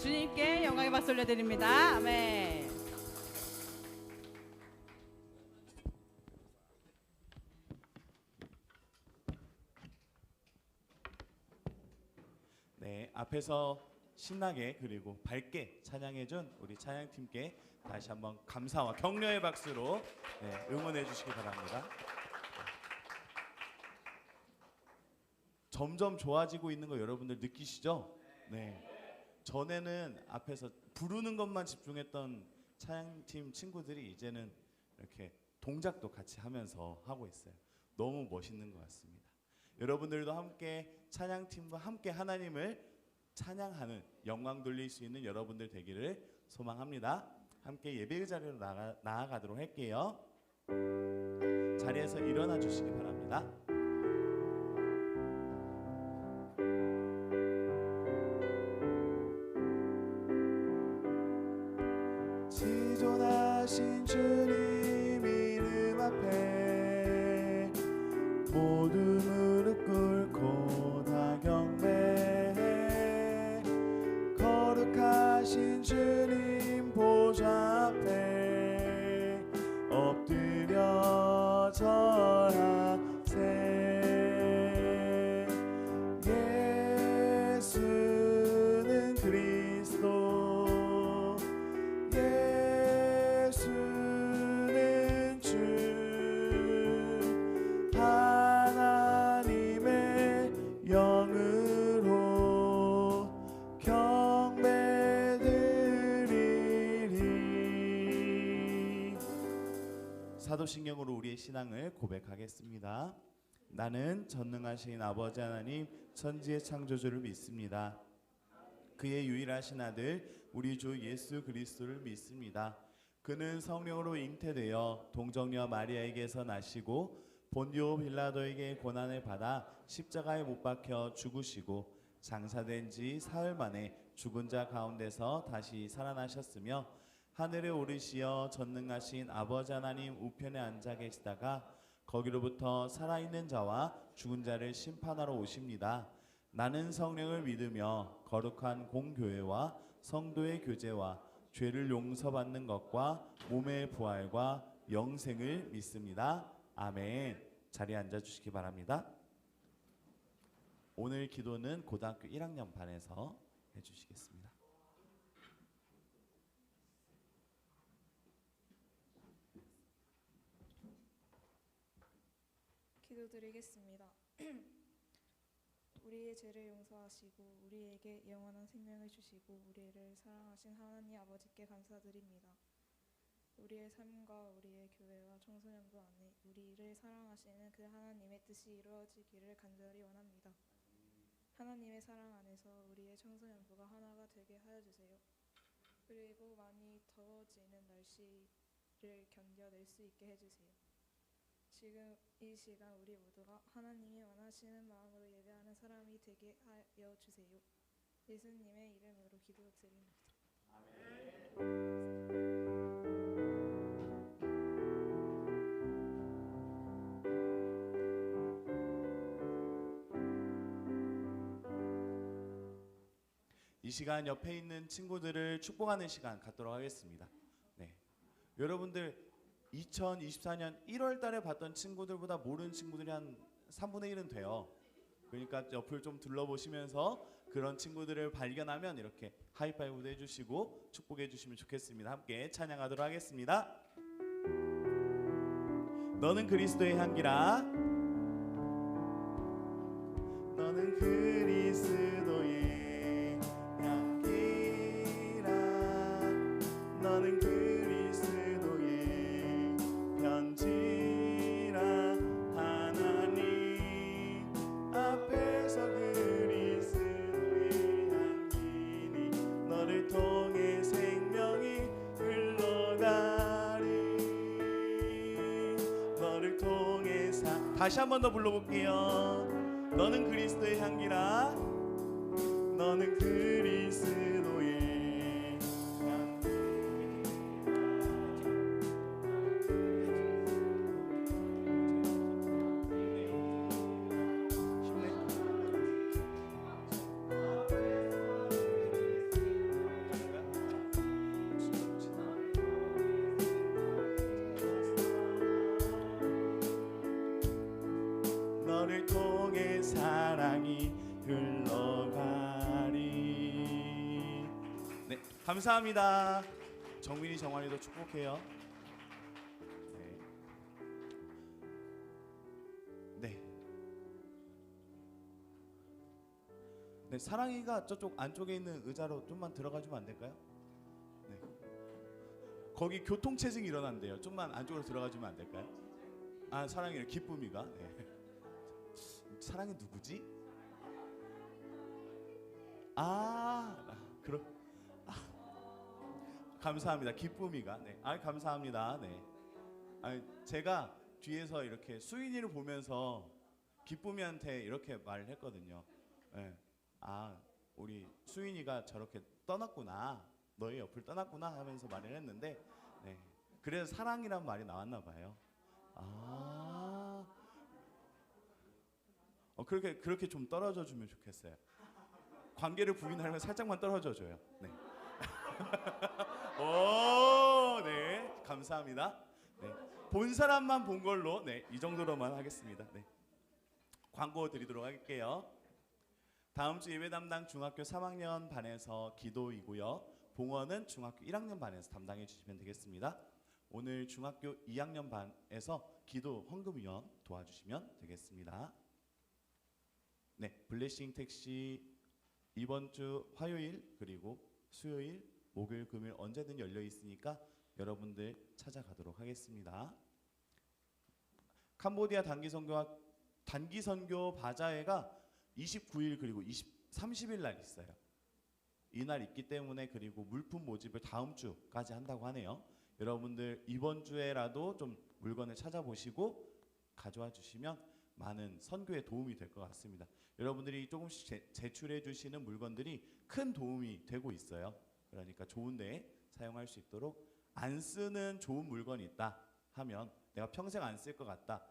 주님께 영광의 박수 올려드립니다. 아멘. 네, 앞에서 신나게 그리고 밝게 찬양해준 우리 찬양팀께 다시 한번 감사와 격려의 박수로 응원해 주시기 바랍니다. 점점 좋아지고 있는 거 여러분들 느끼시죠? 네. 전에는 앞에서 부르는 것만 집중했던 찬양팀 친구들이 이제는 이렇게 동작도 같이 하면서 하고 있어요. 너무 멋있는 것 같습니다. 여러분들도 함께 찬양팀과 함께 하나님을 찬양하는, 영광 돌릴 수 있는 여러분들 되기를 소망합니다. 함께 예배 자리로 나아가도록 할게요. 자리에서 일어나 주시기 바랍니다. 지존하신 주님 이름 앞에 모두 무릎 꿇고 다 경배해. 거룩하신 주님 보좌 앞에 엎드려 절하세. 예수는 그리스도, 예수는 주, 하나님의 영으로 경배드리리. 사도신경으로 우리의 신앙을 고백하겠습니다. 나는 전능하신 아버지 하나님 천지의 창조주를 믿습니다. 그의 유일하신 아들 우리 주 예수 그리스도를 믿습니다. 그는 성령으로 잉태되어 동정녀 마리아에게서 나시고 본디오 빌라도에게 고난을 받아 십자가에 못 박혀 죽으시고 장사된 지 사흘 만에 죽은 자 가운데서 다시 살아나셨으며 하늘에 오르시어 전능하신 아버지 하나님 우편에 앉아 계시다가 거기로부터 살아있는 자와 죽은 자를 심판하러 오십니다. 나는 성령을 믿으며 거룩한 공교회와 성도의 교제와 죄를 용서받는 것과 몸의 부활과 영생을 믿습니다. 아멘. 자리에 앉아주시기 바랍니다. 오늘 기도는 고등학교 1학년 반에서 해주시겠습니다. 기도드리겠습니다. 우리의 죄를 용서하시고 우리에게 영원한 생명을 주시고 우리를 사랑하신 하나님 아버지께 감사드립니다. 우리의 삶과 우리의 교회와 청소년부 안에 우리를 사랑하시는 그 하나님의 뜻이 이루어지기를 간절히 원합니다. 하나님의 사랑 안에서 우리의 청소년부가 하나가 되게 하여 주세요. 그리고 많이 더워지는 날씨를 견뎌낼 수 있게 해주세요. 지금 이 시간 우리 모두가 하나님이 원하시는 마음으로 예배하는 사람이 되게 하여 주세요. 예수님의 이름으로 기도드립니다. 이 시간 옆에 있는 친구들을 축복하는 시간 갖도록 하겠습니다. 네. 여러분들 2024년 1월 달에 봤던 친구들보다 모르는 친구들이 한 3분의 1은 돼요. 그러니까 옆을 좀 둘러보시면서 그런 친구들을 발견하면 이렇게 하이파이브도 해주시고 축복해 주시면 좋겠습니다. 함께 찬양하도록 하겠습니다. 너는 그리스도의 향기라. 너는 그리스도의 향기라. 너는 그리스도의 편지라. 하나님 앞에서 그리스도의 향기니 너를 통해 생명이 흘러가리. 너를 통해 다시 한 번 더 불러볼게요. 너는 그리스도의 향기라. 너는 그리스도의 향기. 흘러가리. 네, 감사합니다. 정민이 정환이도 축복해요. 네. 네. 네, 사랑이가 저쪽 안쪽에 있는 의자로 좀만 들어가주면 안 될까요? 네. 거기 교통체증이 일어난대요. 좀만 안쪽으로 들어가주면 안 될까요? 아, 사랑이 기쁨이가. 네. 사랑이 누구지? 그럼. 감사합니다. 기쁨이가. 네. 감사합니다. 네. 제가 뒤에서 이렇게 수인이를 보면서 기쁨이한테 이렇게 말을 했거든요. 네. 우리 수인이가 저렇게 떠났구나, 너의 옆을 떠났구나 하면서 말을 했는데, 네. 그래서 사랑이란 말이 나왔나 봐요. 그렇게 좀 떨어져 주면 좋겠어요. 관계를 부인하려면 살짝만 떨어져 줘요. 네. 오, 네, 감사합니다. 네. 본 사람만 본 걸로, 네, 이 정도로만 하겠습니다. 네. 광고 드리도록 할게요. 다음 주 예배 담당 중학교 3학년 반에서 기도이고요. 봉헌은 중학교 1학년 반에서 담당해 주시면 되겠습니다. 오늘 중학교 2학년 반에서 기도 헌금위원 도와주시면 되겠습니다. 네, 블레싱 택시 이번 주 화요일 그리고 수요일, 목요일, 금요일 언제든 열려 있으니까 여러분들 찾아가도록 하겠습니다. 캄보디아 단기 선교 바자회가 29일 그리고 30일 날 있어요. 이날 있기 때문에, 그리고 물품 모집을 다음 주까지 한다고 하네요. 여러분들 이번 주에라도 좀 물건을 찾아보시고 가져와 주시면 많은 선교에 도움이 될 것 같습니다. 여러분들이 조금씩 제출해 주시는 물건들이 큰 도움이 되고 있어요. 그러니까 좋은 데에 사용할 수 있도록, 안 쓰는 좋은 물건이 있다 하면, 내가 평생 안 쓸 것 같다,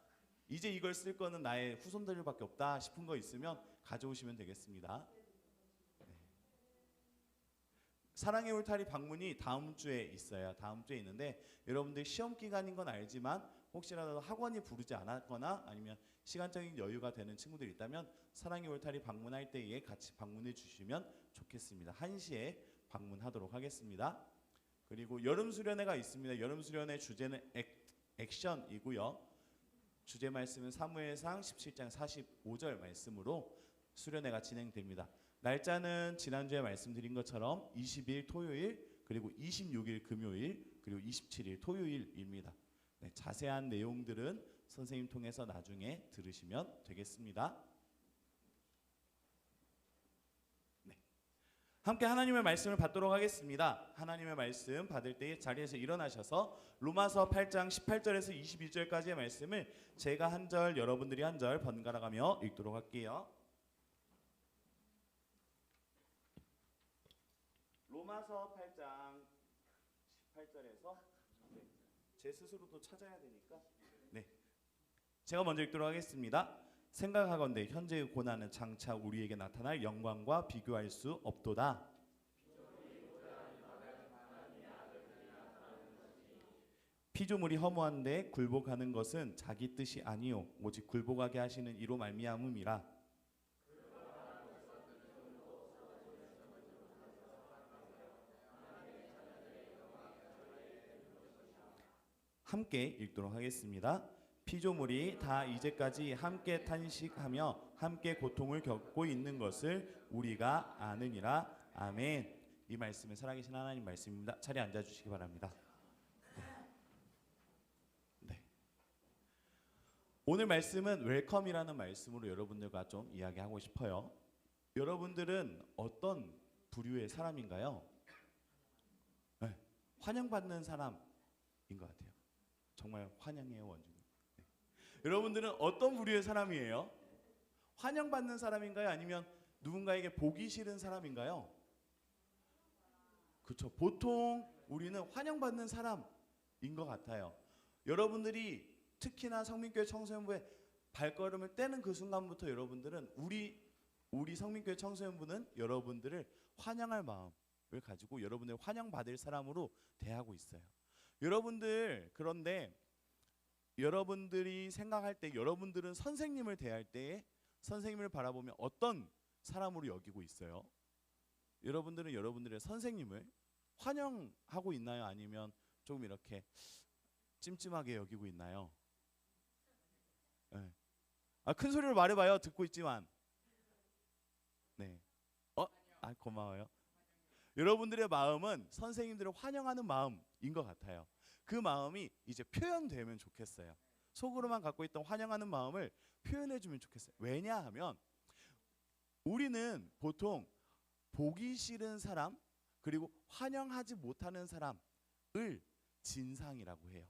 이제 이걸 쓸 거는 나의 후손들밖에 없다 싶은 거 있으면 가져오시면 되겠습니다. 네. 사랑의 울타리 방문이 다음 주에 있어요. 다음 주에 있는데, 여러분들 시험 기간인 건 알지만 혹시라도 학원이 부르지 않았거나 아니면 시간적인 여유가 되는 친구들이 있다면 사랑의 울타리 방문할 때에 같이 방문해 주시면 좋겠습니다. 1시에 방문하도록 하겠습니다. 그리고 여름 수련회가 있습니다. 여름 수련회 주제는 액션이고요. 주제 말씀은 사무엘상 17장 45절 말씀으로 수련회가 진행됩니다. 날짜는 지난주에 말씀드린 것처럼 20일 토요일, 그리고 26일 금요일, 그리고 27일 토요일입니다. 네, 자세한 내용들은 선생님 통해서 나중에 들으시면 되겠습니다. 네. 함께 하나님의 말씀을 받도록 하겠습니다. 하나님의 말씀 받을 때 자리에서 일어나셔서 로마서 8장 18절에서 22절까지의 말씀을 제가 한 절, 여러분들이 한 절 번갈아 가며 읽도록 할게요. 로마서 8장 18절에서, 네, 제 스스로도 찾아야 되니까, 네, 제가 먼저 읽도록 하겠습니다. 생각하건대 현재의 고난은 장차 우리에게 나타날 영광과 비교할 수 없도다. 피조물이 허무한데 굴복하는 것은 자기 뜻이 아니요 오직 굴복하게 하시는 이로 말미암음이라. 함께 읽도록 하겠습니다. 피조물이 다 이제까지 함께 탄식하며 함께 고통을 겪고 있는 것을 우리가 아느니라. 아멘. 이 말씀은 살아계신 하나님 말씀입니다. 자리에 앉아주시기 바랍니다. 네. 오늘 말씀은 웰컴이라는 말씀으로 여러분들과 좀 이야기하고 싶어요. 여러분들은 어떤 부류의 사람인가요? 네. 환영받는 사람인 것 같아요. 정말 환영해요, 원주님. 네. 여러분들은 어떤 부류의 사람이에요? 환영받는 사람인가요? 아니면 누군가에게 보기 싫은 사람인가요? 그렇죠. 보통 우리는 환영받는 사람인 것 같아요. 여러분들이 특히나 성민교회 청소년부에 발걸음을 떼는 그 순간부터 여러분들은 우리 성민교회 청소년부는 여러분들을 환영할 마음을 가지고 여러분들 환영받을 사람으로 대하고 있어요. 여러분들, 그런데 여러분들이 생각할 때, 여러분들은 선생님을 대할 때에 선생님을 바라보면 어떤 사람으로 여기고 있어요? 여러분들은 여러분들의 선생님을 환영하고 있나요? 아니면 조금 이렇게 찜찜하게 여기고 있나요? 네. 큰 소리로 말해봐요. 듣고 있지만. 네. 고마워요. 여러분들의 마음은 선생님들을 환영하는 마음인 것 같아요. 그 마음이 이제 표현되면 좋겠어요. 속으로만 갖고 있던 환영하는 마음을 표현해주면 좋겠어요. 왜냐하면 우리는 보통 보기 싫은 사람 그리고 환영하지 못하는 사람을 진상이라고 해요.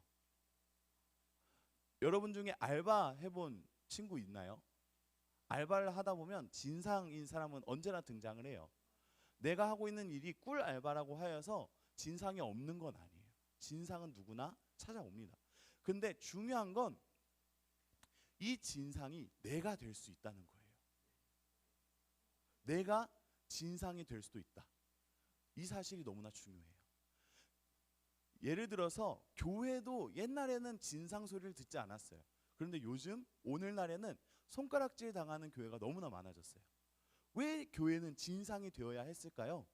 여러분 중에 알바 해본 친구 있나요? 알바를 하다 보면 진상인 사람은 언제나 등장을 해요. 내가 하고 있는 일이 꿀 알바라고 하여서 진상이 없는 건 아니에요. 진상은 누구나 찾아옵니다. 근데 중요한 건 이 진상이 내가 될 수 있다는 거예요. 내가 진상이 될 수도 있다. 이 사실이 너무나 중요해요. 예를 들어서 교회도 옛날에는 진상 소리를 듣지 않았어요. 그런데 요즘 오늘날에는 손가락질 당하는 교회가 너무나 많아졌어요. 왜 교회는 진상이 되어야 했을까요?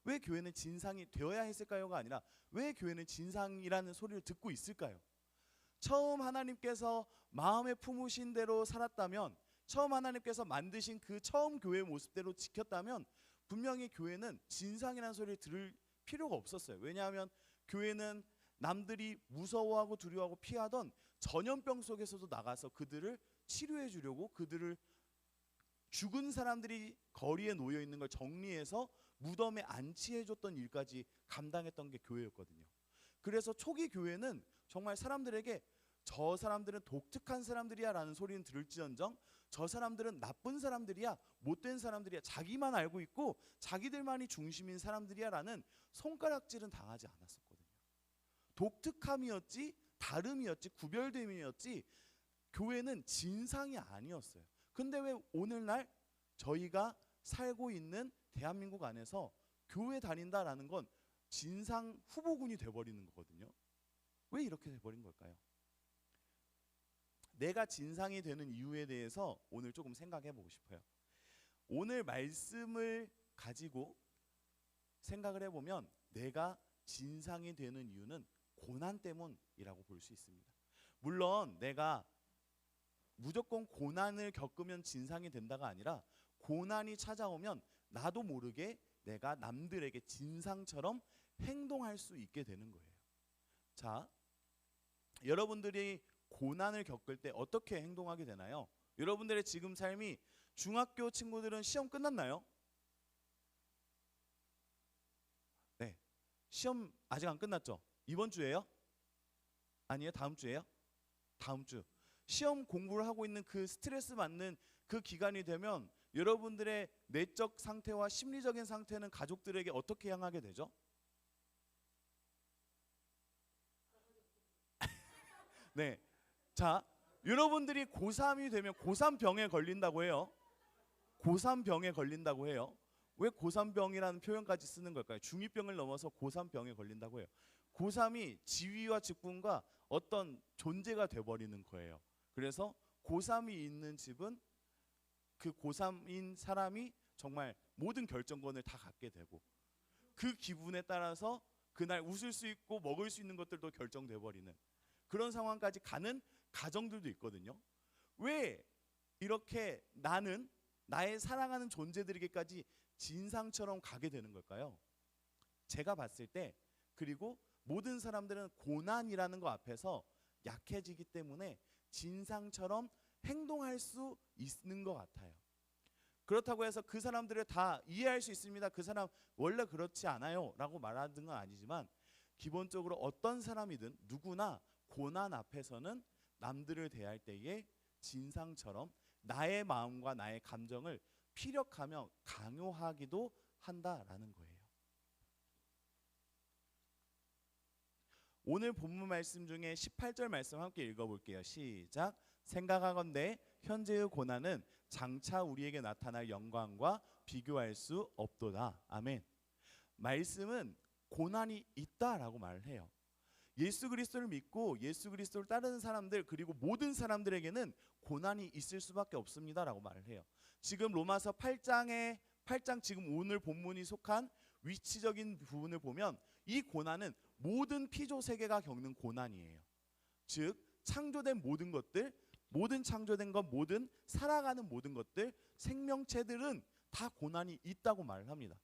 왜 교회는 진상이 되어야 했을까요가 아니라 왜 교회는 진상이라는 소리를 듣고 있을까요? 처음 하나님께서 마음에 품으신 대로 살았다면, 처음 하나님께서 만드신 그 처음 교회의 모습대로 지켰다면 분명히 교회는 진상이라는 소리를 들을 필요가 없었어요. 왜냐하면 교회는 남들이 무서워하고 두려워하고 피하던 전염병 속에서도 나가서 그들을 치료해 주려고, 그들을 죽은 사람들이 거리에 놓여 있는 걸 정리해서 무덤에 안치해 줬던 일까지 감당했던 게 교회였거든요. 그래서 초기 교회는 정말 사람들에게 저 사람들은 독특한 사람들이야 라는 소리는 들을지언정 저 사람들은 나쁜 사람들이야, 못된 사람들이야, 자기만 알고 있고 자기들만이 중심인 사람들이야 라는 손가락질은 당하지 않았었거든요. 독특함이었지, 다름이었지, 구별됨이었지 교회는 진상이 아니었어요. 근데 왜 오늘날 저희가 살고 있는 대한민국 안에서 교회 다닌다라는 건 진상 후보군이 돼버리는 거거든요. 왜 이렇게 돼버린 걸까요? 내가 진상이 되는 이유에 대해서 오늘 조금 생각해 보고 싶어요. 오늘 말씀을 가지고 생각을 해보면 내가 진상이 되는 이유는 고난 때문이라고 볼 수 있습니다. 물론 내가 무조건 고난을 겪으면 진상이 된다가 아니라 고난이 찾아오면 나도 모르게 내가 남들에게 진상처럼 행동할 수 있게 되는 거예요. 자, 여러분들이 고난을 겪을 때 어떻게 행동하게 되나요? 여러분들의 지금 삶이, 중학교 친구들은 시험 끝났나요? 네, 시험 아직 안 끝났죠? 이번 주예요? 아니에요? 다음 주예요? 다음 주. 시험 공부를 하고 있는 그 스트레스 받는 그 기간이 되면 여러분들의 내적 상태와 심리적인 상태는 가족들에게 어떻게 향하게 되죠? 네. 자, 여러분들이 고3이 되면 고3병에 걸린다고 해요. 고3병에 걸린다고 해요. 왜 고3병이라는 표현까지 쓰는 걸까요? 중2병을 넘어서 고3병에 걸린다고 해요. 고3이 지위와 직분과 어떤 존재가 돼버리는 거예요. 그래서 고3이 있는 집은 그 고3인 사람이 정말 모든 결정권을 다 갖게 되고 그 기분에 따라서 그날 웃을 수 있고 먹을 수 있는 것들도 결정돼 버리는 그런 상황까지 가는 가정들도 있거든요. 왜 이렇게 나는 나의 사랑하는 존재들에게까지 진상처럼 가게 되는 걸까요? 제가 봤을 때, 그리고 모든 사람들은 고난이라는 거 앞에서 약해지기 때문에 진상처럼 행동할 수 있는 것 같아요. 그렇다고 해서 그 사람들을 다 이해할 수 있습니다. 그 사람 원래 그렇지 않아요 라고 말하는 건 아니지만 기본적으로 어떤 사람이든 누구나 고난 앞에서는 남들을 대할 때에 진상처럼 나의 마음과 나의 감정을 피력하며 강요하기도 한다라는 거예요. 오늘 본문 말씀 중에 18절 말씀 함께 읽어볼게요. 시작. 생각하건대 현재의 고난은 장차 우리에게 나타날 영광과 비교할 수 없도다. 아멘. 말씀은 고난이 있다라고 말을 해요. 예수 그리스도를 믿고 예수 그리스도를 따르는 사람들 그리고 모든 사람들에게는 고난이 있을 수밖에 없습니다라고 말을 해요. 지금 로마서 8장 지금 오늘 본문이 속한 위치적인 부분을 보면 이 고난은 모든 피조 세계가 겪는 고난이에요. 즉 창조된 모든 것들, 모든 창조된 것, 모든 살아가는 모든 것들, 생명체들은 다 고난이 있다고 말을 합니다.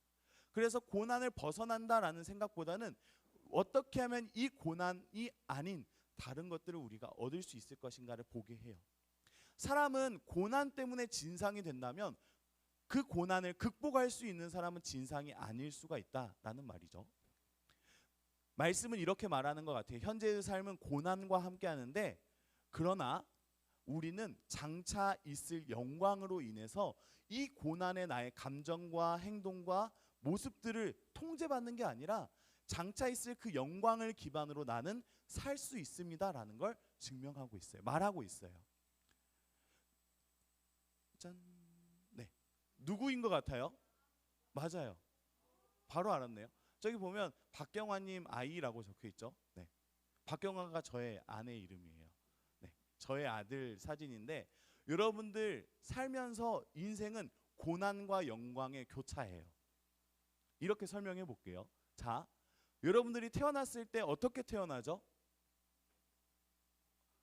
그래서 고난을 벗어난다라는 생각보다는 어떻게 하면 이 고난이 아닌 다른 것들을 우리가 얻을 수 있을 것인가를 보게 해요. 사람은 고난 때문에 진상이 된다면 그 고난을 극복할 수 있는 사람은 진상이 아닐 수가 있다라는 말이죠. 말씀은 이렇게 말하는 것 같아요. 현재의 삶은 고난과 함께 하는데 그러나 우리는 장차 있을 영광으로 인해서 이 고난의 나의 감정과 행동과 모습들을 통제받는 게 아니라 장차 있을 그 영광을 기반으로 나는 살 수 있습니다라는 걸 증명하고 있어요. 말하고 있어요. 짠. 네. 누구인 것 같아요? 맞아요. 바로 알았네요. 저기 보면 박경화님 아이라고 적혀 있죠. 네. 박경화가 저의 아내 이름이에요. 네. 저의 아들 사진인데 여러분들 살면서 인생은 고난과 영광의 교차예요. 이렇게 설명해 볼게요. 자, 여러분들이 태어났을 때 어떻게 태어나죠?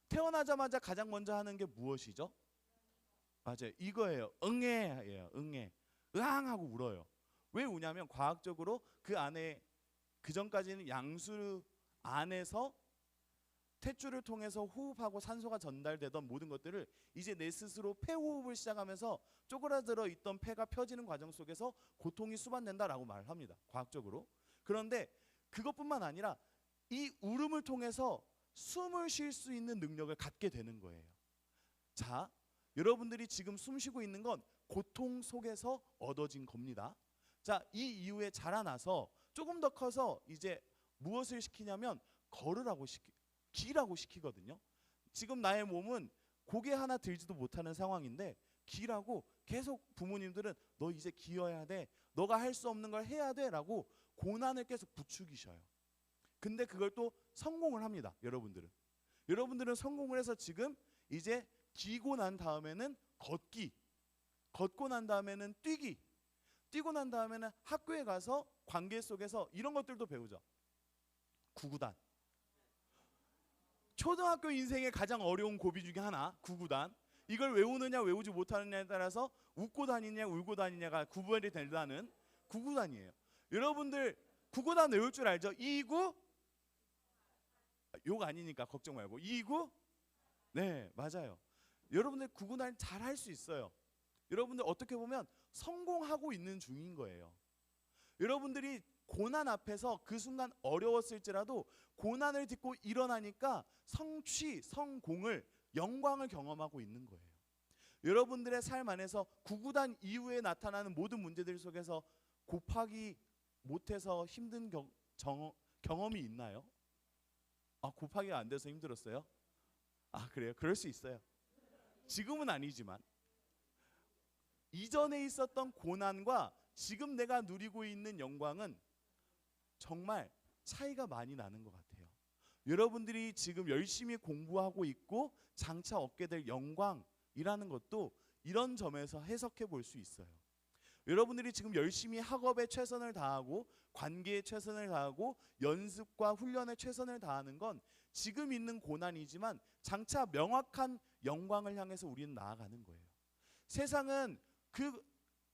태어나자마자 가장 먼저 하는 게 무엇이죠? 맞아요. 이거예요. 응애예요. 응애. 으앙하고 울어요. 왜 우냐면 과학적으로 그 안에 그 전까지는 양수 안에서 탯줄을 통해서 호흡하고 산소가 전달되던 모든 것들을 이제 내 스스로 폐호흡을 시작하면서 쪼그라들어 있던 폐가 펴지는 과정 속에서 고통이 수반된다라고 말을 합니다. 과학적으로. 그런데 그것뿐만 아니라 이 울음을 통해서 숨을 쉴 수 있는 능력을 갖게 되는 거예요. 자, 여러분들이 지금 숨 쉬고 있는 건 고통 속에서 얻어진 겁니다. 자, 이 이후에 자라나서 조금 더 커서 이제 무엇을 시키냐면 기라고 시키거든요. 지금 나의 몸은 고개 하나 들지도 못하는 상황인데 기라고 계속 부모님들은 너 이제 기어야 돼. 너가 할 수 없는 걸 해야 돼 라고 고난을 계속 부추기셔요. 근데 그걸 또 성공을 합니다. 여러분들은 성공을 해서 지금 이제 기고 난 다음에는 걷고 난 다음에는 뛰고 난 다음에는 학교에 가서 관계 속에서 이런 것들도 배우죠. 구구단. 초등학교 인생의 가장 어려운 고비 중에 하나, 구구단. 이걸 외우느냐 외우지 못하느냐에 따라서 웃고 다니냐 울고 다니냐가 구분이 된다는 구구단이에요. 여러분들 구구단 외울 줄 알죠? 이구? 욕 아니니까 걱정 말고. 이구? 네, 맞아요. 여러분들 구구단 잘 할 수 있어요. 여러분들 어떻게 보면 성공하고 있는 중인 거예요. 여러분들이 고난 앞에서 그 순간 어려웠을지라도 고난을 딛고 일어나니까 성공을 영광을 경험하고 있는 거예요. 여러분들의 삶 안에서 구구단 이후에 나타나는 모든 문제들 속에서 곱하기 못해서 힘든 경험이 있나요? 아, 곱하기가 안 돼서 힘들었어요? 아, 그래요? 그럴 수 있어요. 지금은 아니지만 이전에 있었던 고난과 지금 내가 누리고 있는 영광은 정말 차이가 많이 나는 것 같아요. 여러분들이 지금 열심히 공부하고 있고 장차 얻게 될 영광이라는 것도 이런 점에서 해석해 볼 수 있어요. 여러분들이 지금 열심히 학업에 최선을 다하고 관계에 최선을 다하고 연습과 훈련에 최선을 다하는 건 지금 있는 고난이지만 장차 명확한 영광을 향해서 우리는 나아가는 거예요. 세상은 그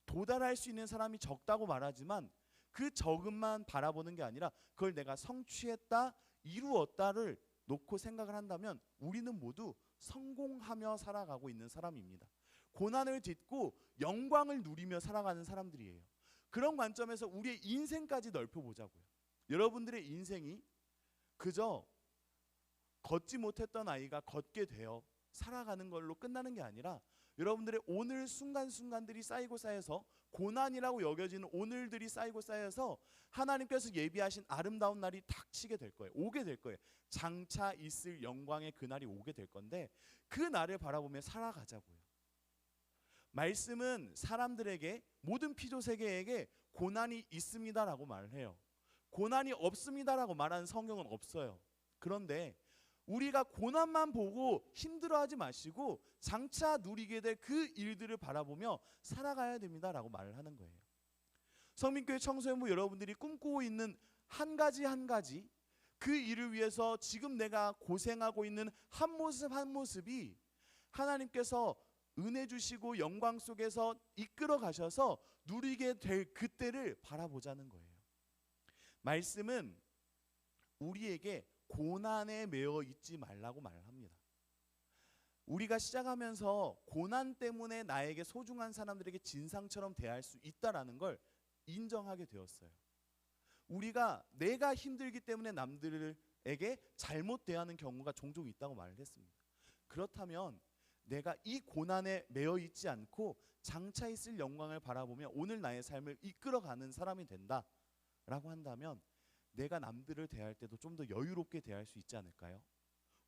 도달할 수 있는 사람이 적다고 말하지만 그 적음만 바라보는 게 아니라 그걸 내가 성취했다, 이루었다를 놓고 생각을 한다면 우리는 모두 성공하며 살아가고 있는 사람입니다. 고난을 딛고 영광을 누리며 살아가는 사람들이에요. 그런 관점에서 우리의 인생까지 넓혀보자고요. 여러분들의 인생이 그저 걷지 못했던 아이가 걷게 되어 살아가는 걸로 끝나는 게 아니라 여러분들의 오늘 순간순간들이 쌓이고 쌓여서 고난이라고 여겨지는 오늘들이 쌓이고 쌓여서 하나님께서 예비하신 아름다운 날이 닥치게 될 거예요. 오게 될 거예요. 장차 있을 영광의 그날이 오게 될 건데 그 날을 바라보며 살아가자고요. 말씀은 사람들에게 모든 피조 세계에게 고난이 있습니다라고 말을 해요. 고난이 없습니다라고 말하는 성경은 없어요. 그런데 우리가 고난만 보고 힘들어하지 마시고 장차 누리게 될 그 일들을 바라보며 살아가야 됩니다라고 말을 하는 거예요. 성민교회 청소년부 여러분들이 꿈꾸고 있는 한 가지 한 가지 그 일을 위해서 지금 내가 고생하고 있는 한 모습 한 모습이 하나님께서 은혜 주시고 영광 속에서 이끌어 가셔서 누리게 될 그때를 바라보자는 거예요. 말씀은 우리에게 고난에 매여 있지 말라고 말을 합니다. 우리가 시작하면서 고난 때문에 나에게 소중한 사람들에게 진상처럼 대할 수 있다라는 걸 인정하게 되었어요. 우리가 내가 힘들기 때문에 남들에게 잘못 대하는 경우가 종종 있다고 말을 했습니다. 그렇다면 내가 이 고난에 매여 있지 않고 장차 있을 영광을 바라보며 오늘 나의 삶을 이끌어가는 사람이 된다라고 한다면 내가 남들을 대할 때도 좀 더 여유롭게 대할 수 있지 않을까요?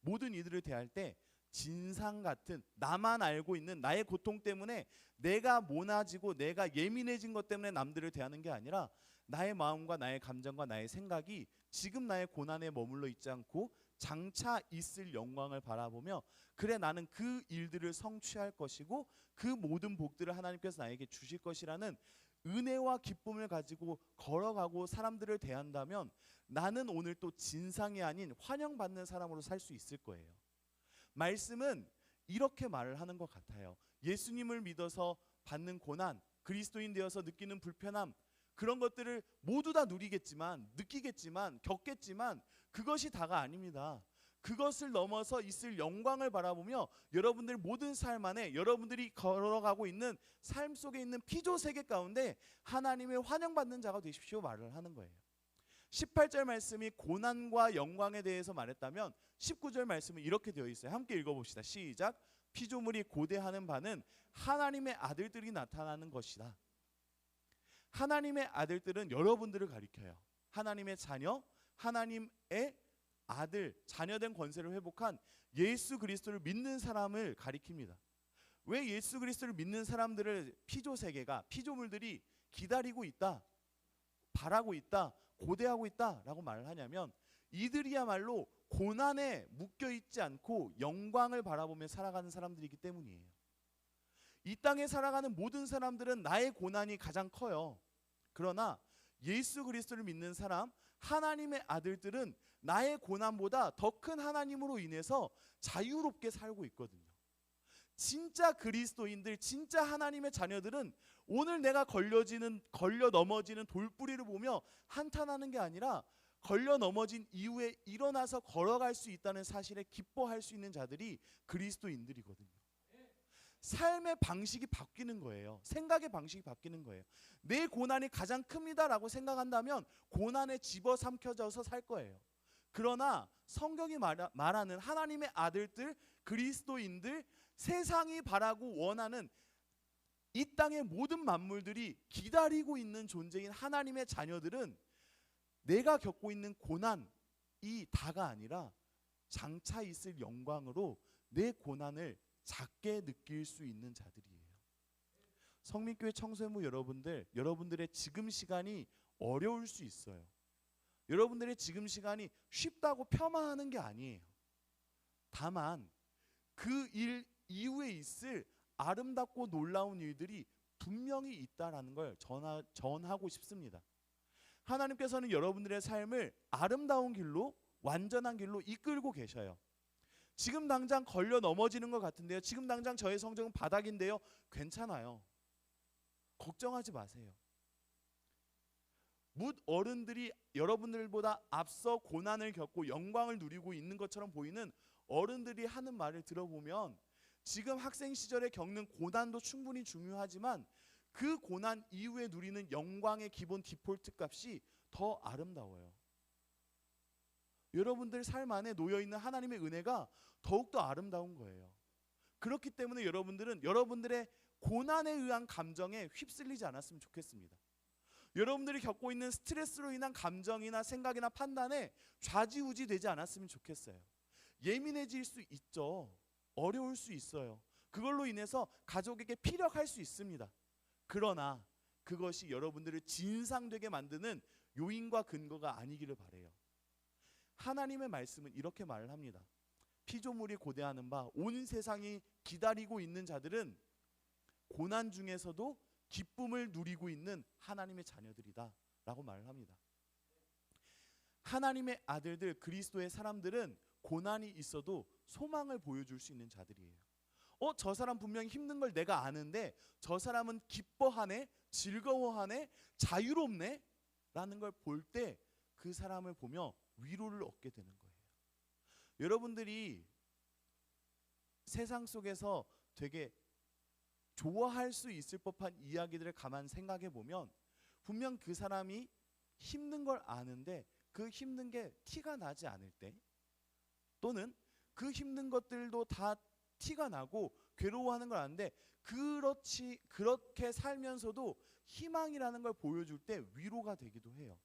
모든 이들을 대할 때 진상 같은 나만 알고 있는 나의 고통 때문에 내가 모나지고 내가 예민해진 것 때문에 남들을 대하는 게 아니라 나의 마음과 나의 감정과 나의 생각이 지금 나의 고난에 머물러 있지 않고 장차 있을 영광을 바라보며 그래 나는 그 일들을 성취할 것이고 그 모든 복들을 하나님께서 나에게 주실 것이라는 은혜와 기쁨을 가지고 걸어가고 사람들을 대한다면 나는 오늘 또 진상이 아닌 환영받는 사람으로 살 수 있을 거예요. 말씀은 이렇게 말을 하는 것 같아요. 예수님을 믿어서 받는 고난, 그리스도인 되어서 느끼는 불편함, 그런 것들을 모두 다 느끼겠지만 겪겠지만 그것이 다가 아닙니다. 그것을 넘어서 있을 영광을 바라보며 여러분들 모든 삶 안에 여러분들이 걸어가고 있는 삶 속에 있는 피조 세계 가운데 하나님의 환영받는 자가 되십시오 말을 하는 거예요. 18절 말씀이 고난과 영광에 대해서 말했다면 19절 말씀은 이렇게 되어 있어요. 함께 읽어봅시다. 시작. 피조물이 고대하는 바는 하나님의 아들들이 나타나는 것이다. 하나님의 아들들은 여러분들을 가리켜요. 하나님의 자녀, 하나님의 아들, 자녀된 권세를 회복한 예수 그리스도를 믿는 사람을 가리킵니다. 왜 예수 그리스도를 믿는 사람들을 피조세계가, 피조물들이 기다리고 있다, 바라고 있다, 고대하고 있다라고 말을 하냐면 이들이야말로 고난에 묶여있지 않고 영광을 바라보며 살아가는 사람들이기 때문이에요. 이 땅에 살아가는 모든 사람들은 나의 고난이 가장 커요. 그러나 예수 그리스도를 믿는 사람, 하나님의 아들들은 나의 고난보다 더 큰 하나님으로 인해서 자유롭게 살고 있거든요. 진짜 그리스도인들, 진짜 하나님의 자녀들은 오늘 내가 걸려 넘어지는 돌뿌리를 보며 한탄하는 게 아니라 걸려 넘어진 이후에 일어나서 걸어갈 수 있다는 사실에 기뻐할 수 있는 자들이 그리스도인들이거든요. 삶의 방식이 바뀌는 거예요. 생각의 방식이 바뀌는 거예요. 내 고난이 가장 큽니다라고 생각한다면 고난에 집어삼켜져서 살 거예요. 그러나 성경이 말하는 하나님의 아들들, 그리스도인들, 세상이 바라고 원하는 이 땅의 모든 만물들이 기다리고 있는 존재인 하나님의 자녀들은 내가 겪고 있는 고난이 다가 아니라 장차 있을 영광으로 내 고난을 작게 느낄 수 있는 자들이에요. 성민교회 청소년부 여러분들의 지금 시간이 어려울 수 있어요. 여러분들의 지금 시간이 쉽다고 폄하하는 게 아니에요. 다만 그 일 이후에 있을 아름답고 놀라운 일들이 분명히 있다라는 걸 전하고 싶습니다. 하나님께서는 여러분들의 삶을 아름다운 길로, 완전한 길로 이끌고 계셔요. 지금 당장 걸려 넘어지는 것 같은데요. 지금 당장 저의 성적은 바닥인데요. 괜찮아요. 걱정하지 마세요. 뭇 어른들이 여러분들보다 앞서 고난을 겪고 영광을 누리고 있는 것처럼 보이는 어른들이 하는 말을 들어보면 지금 학생 시절에 겪는 고난도 충분히 중요하지만 그 고난 이후에 누리는 영광의 기본 디폴트 값이 더 아름다워요. 여러분들 삶 안에 놓여있는 하나님의 은혜가 더욱더 아름다운 거예요. 그렇기 때문에 여러분들은 여러분들의 고난에 의한 감정에 휩쓸리지 않았으면 좋겠습니다. 여러분들이 겪고 있는 스트레스로 인한 감정이나 생각이나 판단에 좌지우지 되지 않았으면 좋겠어요. 예민해질 수 있죠. 어려울 수 있어요. 그걸로 인해서 가족에게 피력할 수 있습니다. 그러나 그것이 여러분들을 진상되게 만드는 요인과 근거가 아니기를 바라요. 하나님의 말씀은 이렇게 말을 합니다. 피조물이 고대하는 바 온 세상이 기다리고 있는 자들은 고난 중에서도 기쁨을 누리고 있는 하나님의 자녀들이다 라고 말을 합니다. 하나님의 아들들, 그리스도의 사람들은 고난이 있어도 소망을 보여줄 수 있는 자들이에요. 저 사람 분명히 힘든 걸 내가 아는데 저 사람은 기뻐하네, 즐거워하네, 자유롭네 라는 걸 볼 때 그 사람을 보며 위로를 얻게 되는 거예요. 여러분들이 세상 속에서 되게 좋아할 수 있을 법한 이야기들을 가만 생각해 보면 분명 그 사람이 힘든 걸 아는데 그 힘든 게 티가 나지 않을 때, 또는 그 힘든 것들도 다 티가 나고 괴로워하는 걸 아는데 그렇게 살면서도 희망이라는 걸 보여줄 때 위로가 되기도 해요.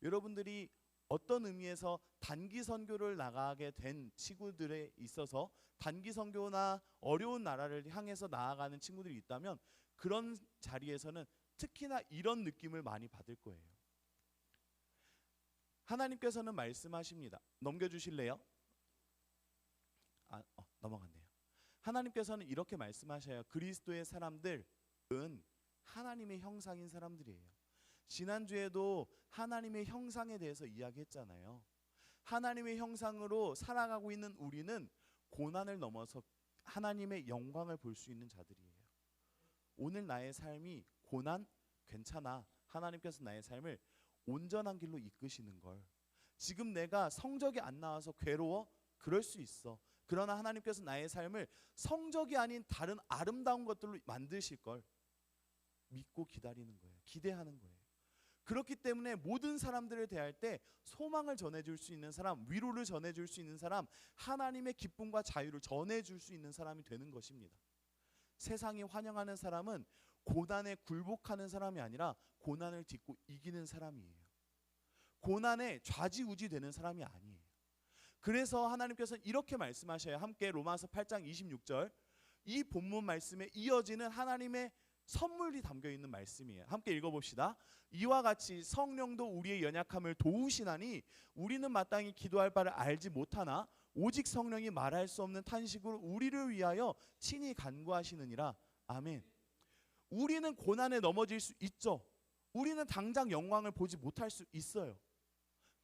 여러분들이 어떤 의미에서 단기 선교를 나가게 된 친구들에 있어서 단기 선교나 어려운 나라를 향해서 나아가는 친구들이 있다면 그런 자리에서는 특히나 이런 느낌을 많이 받을 거예요. 하나님께서는 말씀하십니다. 넘겨주실래요? 넘어갔네요. 하나님께서는 이렇게 말씀하셔요. 그리스도의 사람들은 하나님의 형상인 사람들이에요. 지난주에도 하나님의 형상에 대해서 이야기했잖아요. 하나님의 형상으로 살아가고 있는 우리는 고난을 넘어서 하나님의 영광을 볼 수 있는 자들이에요. 오늘 나의 삶이 고난 괜찮아. 하나님께서 나의 삶을 온전한 길로 이끄시는 걸. 지금 내가 성적이 안 나와서 괴로워? 그럴 수 있어. 그러나 하나님께서 나의 삶을 성적이 아닌 다른 아름다운 것들로 만드실 걸 믿고 기다리는 거예요. 기대하는 거예요. 그렇기 때문에 모든 사람들을 대할 때 소망을 전해줄 수 있는 사람, 위로를 전해줄 수 있는 사람, 하나님의 기쁨과 자유를 전해줄 수 있는 사람이 되는 것입니다. 세상이 환영하는 사람은 고난에 굴복하는 사람이 아니라 고난을 딛고 이기는 사람이에요. 고난에 좌지우지 되는 사람이 아니에요. 그래서 하나님께서는 이렇게 말씀하셔요. 함께 로마서 8장 26절, 이 본문 말씀에 이어지는 하나님의 선물이 담겨 있는 말씀이에요. 함께 읽어봅시다. 이와 같이 성령도 우리의 연약함을 도우시나니 우리는 마땅히 기도할 바를 알지 못하나 오직 성령이 말할 수 없는 탄식으로 우리를 위하여 친히 간구하시느니라. 아멘. 우리는 고난에 넘어질 수 있죠. 우리는 당장 영광을 보지 못할 수 있어요.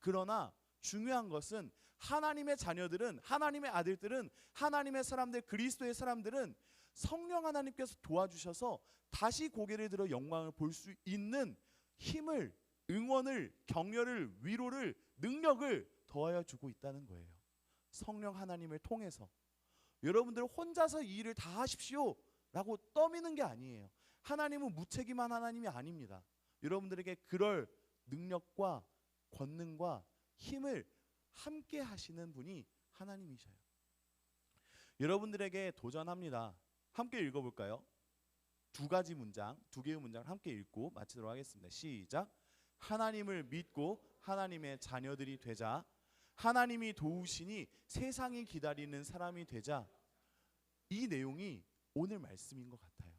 그러나 중요한 것은 하나님의 자녀들은, 하나님의 아들들은, 하나님의 사람들, 그리스도의 사람들은 성령 하나님께서 도와주셔서 다시 고개를 들어 영광을 볼 수 있는 힘을, 응원을, 격려를, 위로를, 능력을 더하여 주고 있다는 거예요. 성령 하나님을 통해서. 여러분들 혼자서 이 일을 다 하십시오 라고 떠미는 게 아니에요. 하나님은 무책임한 하나님이 아닙니다. 여러분들에게 그럴 능력과 권능과 힘을 함께 하시는 분이 하나님이셔요. 여러분들에게 도전합니다. 함께 읽어볼까요? 두 개의 문장을 함께 읽고 마치도록 하겠습니다. 시작. 하나님을 믿고 하나님의 자녀들이 되자. 하나님이 도우시니 세상이 기다리는 사람이 되자. 이 내용이 오늘 말씀인 것 같아요.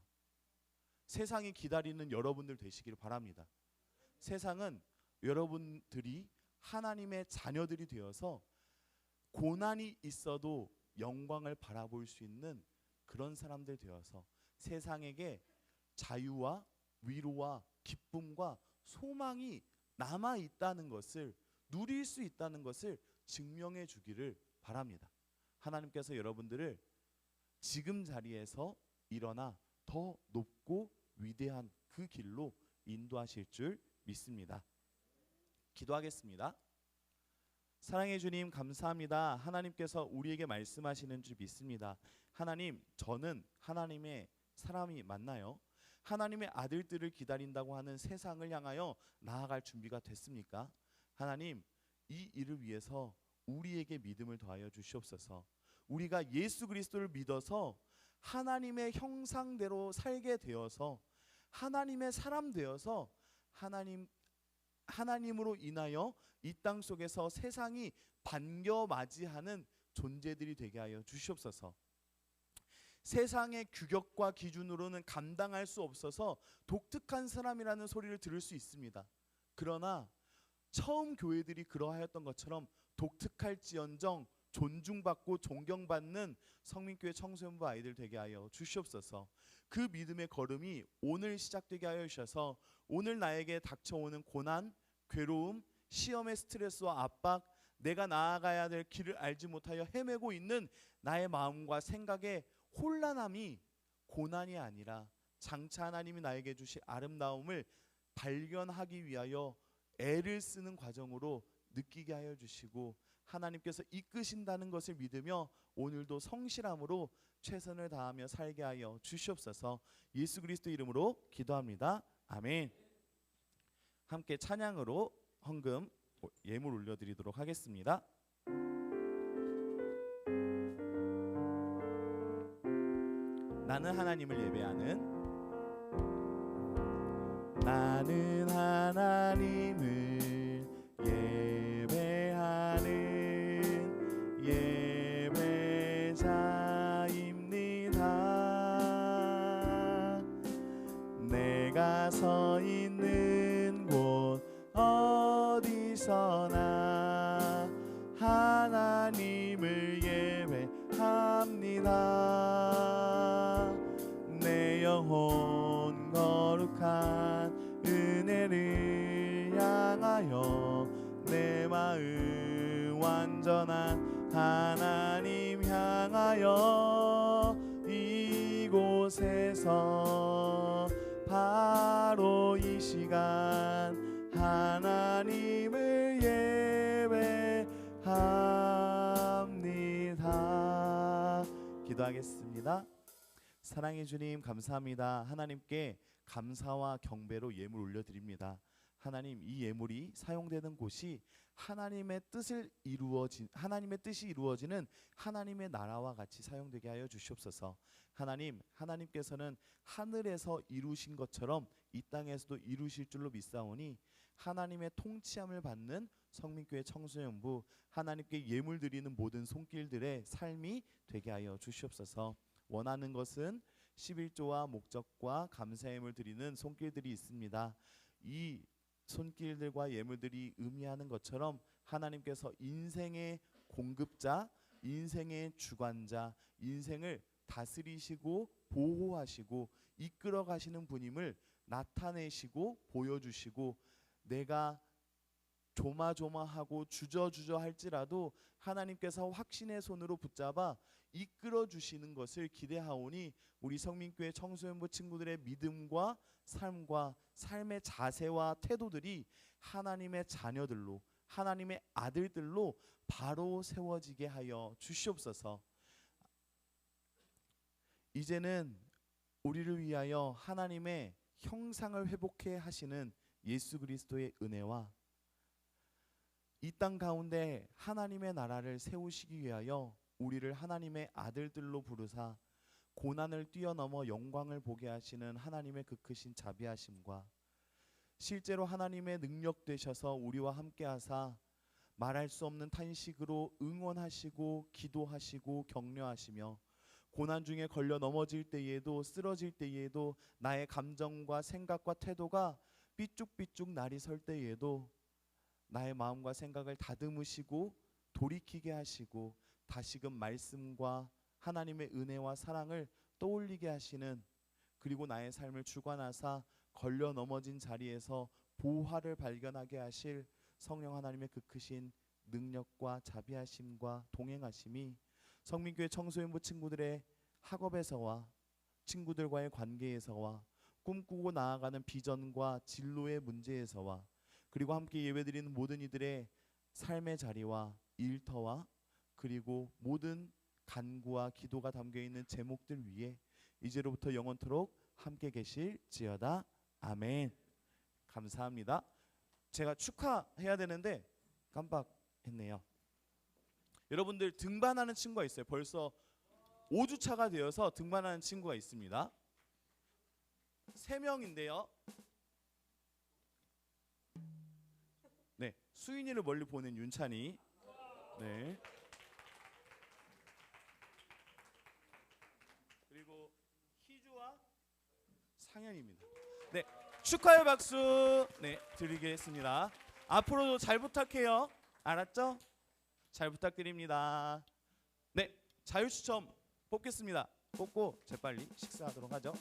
세상이 기다리는 여러분들 되시길 바랍니다. 세상은 여러분들이 하나님의 자녀들이 되어서 고난이 있어도 영광을 바라볼 수 있는 그런 사람들 되어서 세상에게 자유와 위로와 기쁨과 소망이 남아 있다는 것을, 누릴 수 있다는 것을 증명해 주기를 바랍니다. 하나님께서 여러분들을 지금 자리에서 일어나 더 높고 위대한 그 길로 인도하실 줄 믿습니다. 기도하겠습니다. 사랑해 주님, 감사합니다. 하나님께서 우리에게 말씀하시는 줄 믿습니다. 하나님, 저는 하나님의 사람이 맞나요? 하나님의 아들들을 기다린다고 하는 세상을 향하여 나아갈 준비가 됐습니까? 하나님, 이 일을 위해서 우리에게 믿음을 더하여 주시옵소서. 우리가 예수 그리스도를 믿어서 하나님의 형상대로 살게 되어서 하나님의 사람 되어서 하나님으로 인하여 이 땅 속에서 세상이 반겨 맞이하는 존재들이 되게 하여 주시옵소서. 세상의 규격과 기준으로는 감당할 수 없어서 독특한 사람이라는 소리를 들을 수 있습니다. 그러나 처음 교회들이 그러하였던 것처럼 독특할지언정 존중받고 존경받는 성민교회 청소년부 아이들 되게 하여 주시옵소서. 그 믿음의 걸음이 오늘 시작되게 하여 주셔서 오늘 나에게 닥쳐오는 고난, 괴로움, 시험의 스트레스와 압박, 내가 나아가야 될 길을 알지 못하여 헤매고 있는 나의 마음과 생각의 혼란함이 고난이 아니라 장차 하나님이 나에게 주실 아름다움을 발견하기 위하여 애를 쓰는 과정으로 느끼게 하여 주시고 하나님께서 이끄신다는 것을 믿으며 오늘도 성실함으로 최선을 다하며 살게 하여 주시옵소서. 예수 그리스도 이름으로 기도합니다. 아멘. 함께 찬양으로 헌금 예물 올려드리도록 하겠습니다. 나는 하나님을 예배하는 나는 하나님을 예배하는 예배자입니다. 내가 서 있는 곳 어디서나 하나님을 예배합니다. 내 영혼 거룩한 은혜를 향하여 내 마음 완전한 하나님 향하여 이곳에서 바로 이 시간 하나님을 예배합니다. 기도하겠습니다. 사랑해 주님 감사합니다. 하나님께 감사와 경배로 예물 올려드립니다. 하나님, 이 예물이 사용되는 곳이 하나님의 뜻이 이루어지는 하나님의 나라와 같이 사용되게 하여 주시옵소서. 하나님, 하나님께서는 하늘에서 이루신 것처럼 이 땅에서도 이루실 줄로 믿사오니 하나님의 통치함을 받는 성민교회 청소년부, 하나님께 예물 드리는 모든 손길들의 삶이 되게 하여 주시옵소서. 원하는 것은 11조와 목적과 감사예물 드리는 손길들이 있습니다. 이 손길들과 예물들이 의미하는 것처럼 하나님께서 인생의 공급자, 인생의 주관자, 인생을 다스리시고 보호하시고 이끌어 가시는 분임을 나타내시고 보여주시고, 내가 조마조마하고 주저주저 할지라도 하나님께서 확신의 손으로 붙잡아 이끌어 주시는 것을 기대하오니 우리 성민교회 청소년부 친구들의 믿음과 삶과 삶의 자세와 태도들이 하나님의 자녀들로, 하나님의 아들들로 바로 세워지게 하여 주시옵소서. 이제는 우리를 위하여 하나님의 형상을 회복해 하시는 예수 그리스도의 은혜와 이 땅 가운데 하나님의 나라를 세우시기 위하여 우리를 하나님의 아들들로 부르사 고난을 뛰어넘어 영광을 보게 하시는 하나님의 그 크신 자비하심과 실제로 하나님의 능력 되셔서 우리와 함께 하사 말할 수 없는 탄식으로 응원하시고 기도하시고 격려하시며 고난 중에 걸려 넘어질 때에도 쓰러질 때에도 나의 감정과 생각과 태도가 삐쭉삐쭉 날이 설 때에도 나의 마음과 생각을 다듬으시고 돌이키게 하시고 다시금 말씀과 하나님의 은혜와 사랑을 떠올리게 하시는, 그리고 나의 삶을 주관하사 걸려 넘어진 자리에서 보화를 발견하게 하실 성령 하나님의 그 크신 능력과 자비하심과 동행하심이 성민교회 청소년부 친구들의 학업에서와 친구들과의 관계에서와 꿈꾸고 나아가는 비전과 진로의 문제에서와 그리고 함께 예배드리는 모든 이들의 삶의 자리와 일터와 그리고 모든 간구와 기도가 담겨있는 제목들 위에 이제로부터 영원토록 함께 계실지어다. 아멘. 감사합니다. 제가 축하해야 되는데 깜빡했네요. 여러분들 등반하는 친구가 있어요. 벌써 5주차가 되어서 등반하는 친구가 있습니다. 3명인데요. 네, 수인이를 멀리 보낸 윤찬이. 네. 그리고 희주와 상현입니다. 네, 축하의 박수 네 드리겠습니다. 앞으로도 잘 부탁해요. 알았죠? 잘 부탁드립니다. 네, 자유추첨 뽑겠습니다. 뽑고 재빨리 식사하도록 하죠.